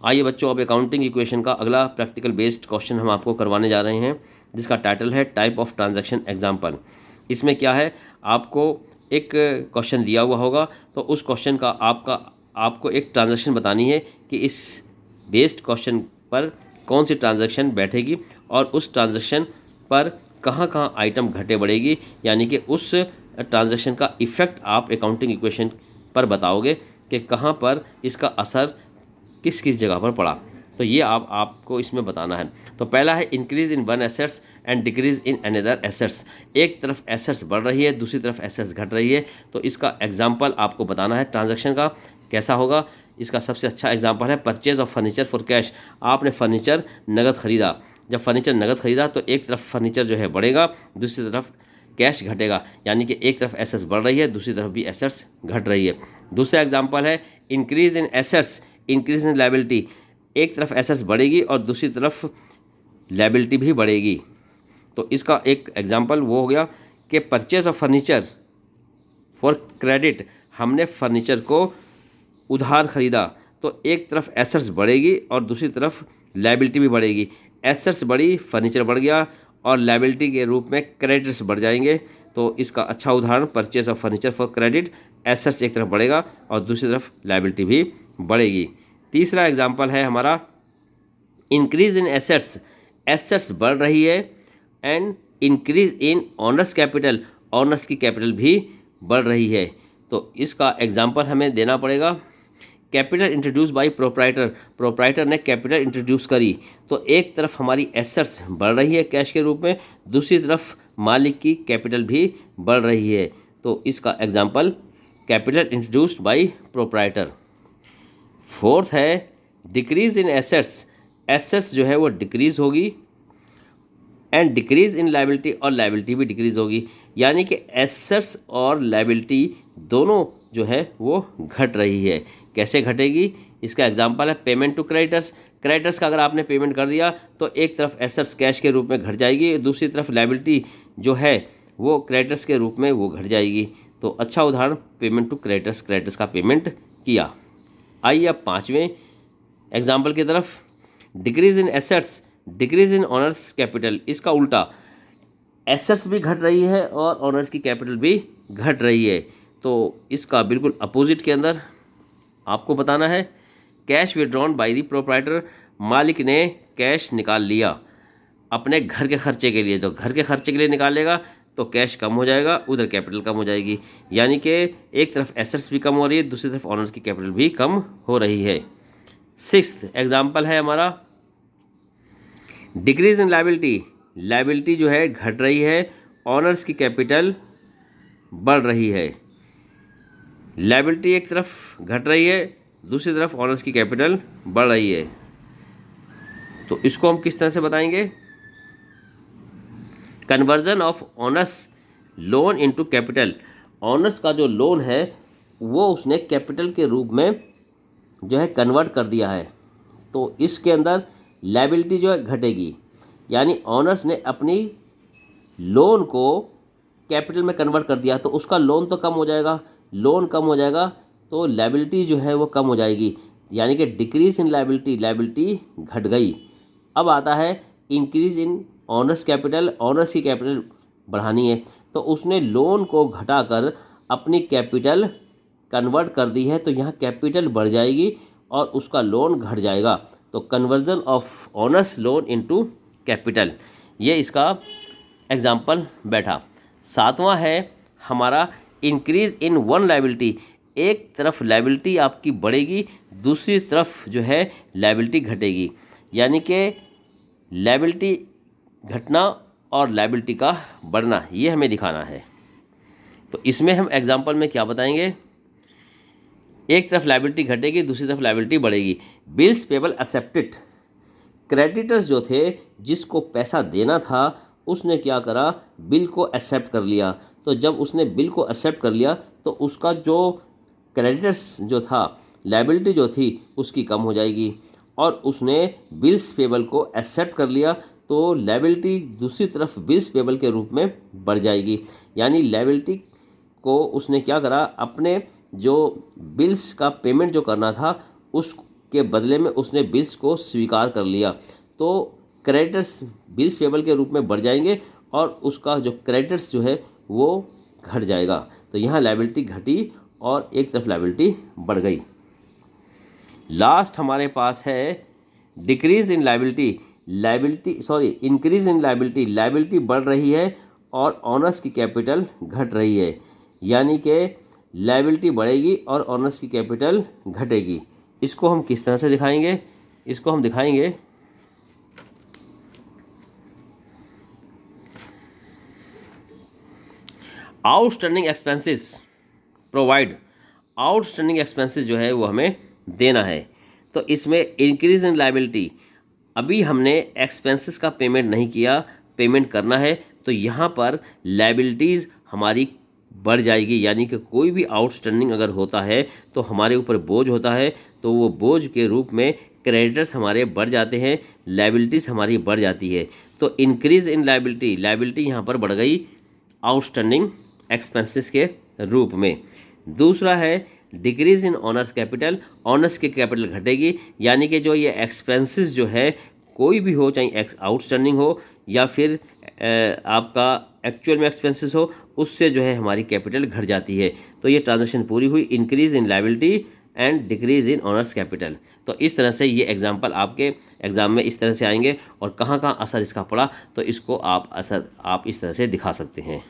आइए बच्चों, अब अकाउंटिंग इक्वेशन का अगला प्रैक्टिकल बेस्ड क्वेश्चन हम आपको करवाने जा रहे हैं, जिसका टाइटल है टाइप ऑफ ट्रांजैक्शन एग्जाम्पल। इसमें क्या है, आपको एक क्वेश्चन दिया हुआ होगा, तो उस क्वेश्चन का आपको एक ट्रांजैक्शन बतानी है कि इस बेस्ड क्वेश्चन पर कौन सी ट्रांजैक्शन बैठेगी और उस ट्रांजैक्शन पर कहाँ कहाँ आइटम घटे बढ़ेगी, यानी कि उस ट्रांजैक्शन का इफ़ेक्ट आप अकाउंटिंग इक्वेशन पर बताओगे कि कहाँ पर इसका असर किस किस जगह पर पड़ा। तो ये आपको इसमें बताना है। तो पहला है increase in one assets and decrease in another assets. एक तरफ एसेट्स बढ़ रही है, दूसरी तरफ एसेट्स घट रही है, तो इसका एग्जाम्पल आपको बताना है ट्रांजैक्शन का कैसा होगा। इसका सबसे अच्छा एग्जाम्पल है purchase of furniture for cash. आपने फर्नीचर नगद खरीदा। जब फर्नीचर नगद खरीदा तो एक तरफ फर्नीचर जो है बढ़ेगा, दूसरी तरफ कैश घटेगा, यानी कि एक तरफ एसेट्स बढ़ रही है, दूसरी तरफ भी एसेट्स घट रही है। दूसरा एग्जाम्पल है increase in assets increase in liability. एक तरफ एसेट्स बढ़ेगी और दूसरी तरफ लायबिलिटी भी बढ़ेगी। तो इसका एक एग्जांपल वो हो गया कि purchase of furniture for credit. हमने फर्नीचर को उधार खरीदा, तो एक तरफ एसेट्स बढ़ेगी और दूसरी तरफ लायबिलिटी भी बढ़ेगी। एसेट्स बढ़ी, फर्नीचर बढ़ गया, और लायबिलिटी के रूप में क्रेडिट्स बढ़ जाएंगे। तो इसका अच्छा उदाहरण purchase of furniture for credit, assets एक तरफ बढ़ेगा और दूसरी तरफ लायबिलिटी भी बढ़ेगी। तीसरा एग्जाम्पल है हमारा इंक्रीज इन एसेट्स। एसेट्स बढ़ रही है and increase in honours capital. Honours की कैपिटल भी बढ़ रही है। तो इसका एग्जाम्पल हमें देना पड़ेगा capital introduce by proprietor. Proprietor ने कैपिटल इंट्रोड्यूस करी, तो एक तरफ हमारी एसेट्स बढ़ रही है कैश के रूप में, दूसरी तरफ मालिक की कैपिटल भी बढ़ रही है। तो इसका example capital introduced by proprietor. Fourth है डिक्रीज इन एसेट्स। एसेट्स जो है वो डिक्रीज होगी एंड डिक्रीज इन लायबिलिटी, और लायबिलिटी भी डिक्रीज होगी, यानी कि एसेट्स और लायबिलिटी दोनों जो है वो घट रही है। कैसे घटेगी, इसका एग्जांपल है पेमेंट टू क्रेडिटर्स। क्रेडिटर्स का अगर आपने पेमेंट कर दिया तो एक तरफ एसेट्स कैश के रूप में घट जाएगी, दूसरी तरफ लायबिलिटी जो है वो क्रेडिटर्स के रूप में वो घट जाएगी। तो अच्छा उदाहरण पेमेंट टू क्रेडिटर्स, क्रेडिटर्स का पेमेंट किया। आइए अब पाँचवें एग्जाम्पल की तरफ। Decrease in assets decrease in honours capital. इसका उल्टा, एसेट्स भी घट रही है और ऑनर्स की कैपिटल भी घट रही है। तो इसका बिल्कुल अपोजिट के अंदर आपको बताना है cash withdrawn by the proprietor. मालिक ने कैश निकाल लिया अपने घर के खर्चे के लिए, तो घर के खर्चे के लिए निकालेगा तो कैश कम हो जाएगा, उधर कैपिटल कम हो जाएगी, यानी कि एक तरफ एसेट्स भी कम हो रही है, दूसरी तरफ ऑनर्स की कैपिटल भी कम हो रही है। सिक्स्थ एग्जाम्पल है हमारा डिक्रीज इन लायबिलिटी। लायबिलिटी जो है घट रही है, ऑनर्स की कैपिटल बढ़ रही है। लायबिलिटी एक तरफ घट रही है, दूसरी तरफ ऑनर्स की कैपिटल बढ़ रही है। तो इसको हम किस तरह से बताएंगे, conversion of honours loan into capital. Honours का जो लोन है वो उसने कैपिटल के रूप में जो है कन्वर्ट कर दिया है, तो इसके अंदर लायबिलिटी जो है घटेगी, यानी ऑनर्स ने अपनी लोन को कैपिटल में कन्वर्ट कर दिया, तो उसका लोन तो कम हो जाएगा, लोन कम हो जाएगा तो लायबिलिटी जो है वो कम हो जाएगी, यानी कि डिक्रीज इन लायबिलिटी, लायबिलिटी घट गई। अब आता है increase in honours capital. Honours की कैपिटल बढ़ानी है, तो उसने लोन को घटाकर अपनी कैपिटल कन्वर्ट कर दी है, तो यहाँ कैपिटल बढ़ जाएगी और उसका लोन घट जाएगा। तो conversion of honours loan into capital, ये इसका एग्जाम्पल बैठा। सातवां है हमारा इंक्रीज इन वन लायबिलिटी। एक तरफ लायबिलिटी आपकी बढ़ेगी, दूसरी तरफ जो है लायबिलिटी घटेगी, यानी कि लायबिलिटी घटना और लायबिलिटी का बढ़ना, ये हमें दिखाना है। तो इसमें हम एग्जाम्पल में क्या बताएंगे, एक तरफ लायबिलिटी घटेगी, दूसरी तरफ लायबिलिटी बढ़ेगी। Bills payable accepted. क्रेडिटर्स जो थे, जिसको पैसा देना था, उसने क्या करा, बिल को एक्सेप्ट कर लिया। तो जब उसने बिल को एक्सेप्ट कर लिया तो उसका जो क्रेडिटर्स जो था, लायबिलिटी जो थी उसकी कम हो जाएगी, और उसने बिल्स पेबल को एक्सेप्ट कर लिया तो लायबिलिटी दूसरी तरफ बिल्स पेबल के रूप में बढ़ जाएगी, यानी लायबिलिटी को उसने क्या करा, अपने जो बिल्स का पेमेंट जो करना था के बदले में उसने बिल्स को स्वीकार कर लिया, तो क्रेडिटर्स बिल्स पेबल के रूप में बढ़ जाएंगे और उसका जो क्रेडिटर्स जो है वो घट जाएगा। तो यहाँ लायबिलिटी घटी और एक तरफ लायबिलिटी बढ़ गई। लास्ट हमारे पास है decrease in increase in liability बढ़ रही है और ऑनर्स की कैपिटल घट रही है, यानी कि लायबिलिटी बढ़ेगी और ऑनर्स की कैपिटल घटेगी। इसको हम किस तरह से दिखाएंगे? इसको हम दिखाएंगे outstanding expenses provide. Outstanding expenses जो है वो हमें देना है। तो इसमें इंक्रीज इन लायबिलिटी, अभी हमने एक्सपेंसेस का पेमेंट नहीं किया, पेमेंट करना है, तो यहाँ पर लायबिलिटीज़ हमारी बढ़ जाएगी, यानी कि कोई भी आउटस्टैंडिंग अगर होता है तो हमारे ऊपर बोझ होता है, तो वो बोझ के रूप में क्रेडिटर्स हमारे बढ़ जाते हैं, लायबिलिटीज़ हमारी बढ़ जाती है। तो इंक्रीज इन लायबिलिटी यहाँ पर बढ़ गई आउटस्टैंडिंग एक्सपेंसेस के रूप में। दूसरा है decrease in honours capital, honours की कैपिटल घटेगी, यानी कि जो ये एक्सपेंसेस जो है कोई भी हो, चाहे आउटस्टैंडिंग हो या फिर आपका एक्चुअल में एक्सपेंसेस हो, उससे जो है हमारी कैपिटल घट जाती है। तो ये ट्रांजैक्शन पूरी हुई, increase in liability and decrease in honours capital. तो इस तरह से ये एग्जाम्पल आपके एग्ज़ाम में इस तरह से आएंगे और कहाँ कहाँ असर इसका पड़ा, तो इसको आप इस तरह से दिखा सकते हैं।